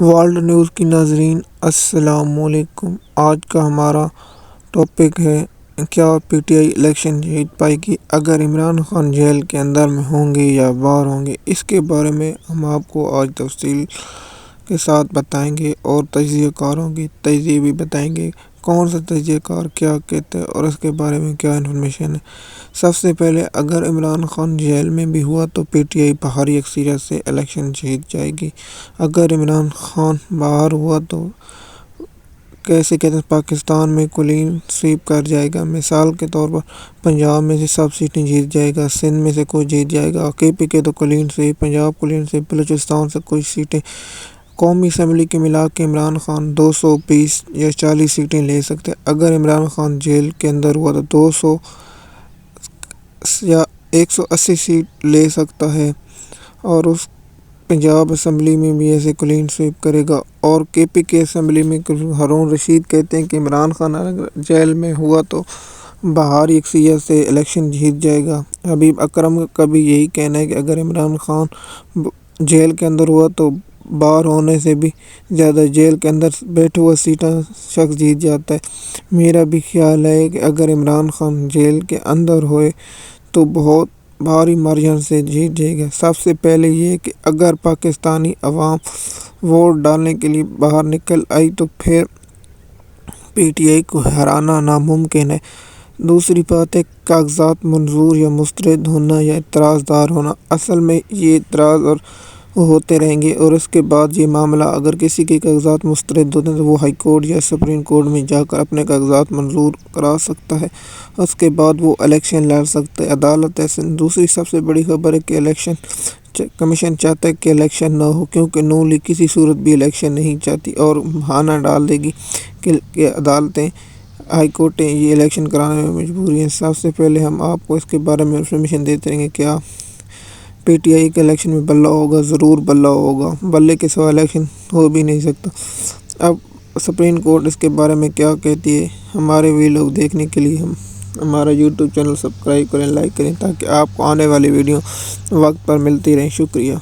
World news کی ناظرین السلام علیکم۔ آج کا ہمارا ٹاپک ہے کیا پی ٹی آئی الیکشن جیت پائے گی اگر عمران خان جیل کے اندر میں ہوں گے یا باہر ہوں گے۔ اس کے بارے میں ہم آپ کو آج تفصیل کے ساتھ بتائیں گے اور تجزیہ کاروں کی تجزیے بھی بتائیں گے، کون سا تجزیہ کار کیا کہتے ہیں اور اس کے بارے میں کیا انفارمیشن ہے۔ سب سے پہلے اگر عمران خان جیل میں بھی ہوا تو پی ٹی آئی بھاری اکثریت سے الیکشن جیت جائے گی۔ اگر عمران خان باہر ہوا تو کیسے کہتے ہیں پاکستان میں کلین سویپ کر جائے گا۔ مثال کے طور پر پنجاب میں سے سب سیٹیں جیت جائے گا، سندھ میں سے کوئی جیت جائے گا، کے پی کے تو clean sweep, Punjab clean sweep, Balochistan سے کچھ سیٹیں۔ قومی اسمبلی کے ملا کے عمران خان 220 یا 40 سیٹیں لے سکتے۔ اگر عمران خان جیل کے اندر ہوا تو 200 یا 180 سیٹ لے سکتا ہے اور اس پنجاب اسمبلی میں بھی ایسے کلین سویپ کرے گا۔ اور کے پی کے اسمبلی میں ہارون رشید کہتے ہیں کہ عمران خان اگر جیل میں ہوا تو بھاری اکثریت سے الیکشن جیت جائے گا۔ حبیب اکرم کا بھی یہی کہنا ہے کہ اگر عمران خان جیل کے اندر ہوا تو باہر ہونے سے بھی زیادہ جیل کے اندر بیٹھے ہوا سیٹیں شخص جیت جاتا ہے۔ میرا بھی خیال ہے کہ اگر عمران خان جیل کے اندر ہوئے تو بہت بھاری مارجن سے جیت جائے گا۔ سب سے پہلے یہ کہ اگر پاکستانی عوام ووٹ ڈالنے کے لیے باہر نکل آئی تو پھر پی ٹی آئی کو ہرانا ناممکن ہے۔ دوسری بات ہے کاغذات منظور یا مسترد ہونا یا اعتراض دار ہونا۔ اصل میں یہ اعتراض اور ہوتے رہیں گے اور اس کے بعد یہ معاملہ اگر کسی کے کاغذات مسترد ہوتے ہیں تو وہ ہائی کورٹ یا سپریم کورٹ میں جا کر اپنے کاغذات منظور کرا سکتا ہے، اس کے بعد وہ الیکشن لڑ سکتا ہے۔ عدالت ایسے دوسری سب سے بڑی خبر ہے کہ الیکشن کمیشن چاہتا ہے کہ الیکشن نہ ہو، کیونکہ نون لیگ کسی صورت بھی الیکشن نہیں چاہتی اور بہانہ ڈال دے گی کہ عدالتیں ہائی کورٹیں یہ الیکشن کرانے میں مجبوری ہیں۔ سب سے پہلے ہم آپ کو اس کے بارے میں انفارمیشن دیتے رہیں گے۔ کیا پی ٹی آئی کے الیکشن میں بلہ ہوگا؟ ضرور بلہ ہوگا، بلے کے سوا الیکشن ہو بھی نہیں سکتا۔ اب سپریم کورٹ اس کے بارے میں کیا کہتی ہے، ہمارے ویڈیو دیکھنے کے لیے ہمارا یوٹیوب چینل سبسکرائب کریں، لائک کریں تاکہ آپ کو آنے والی ویڈیو وقت پر ملتی رہیں۔ شکریہ۔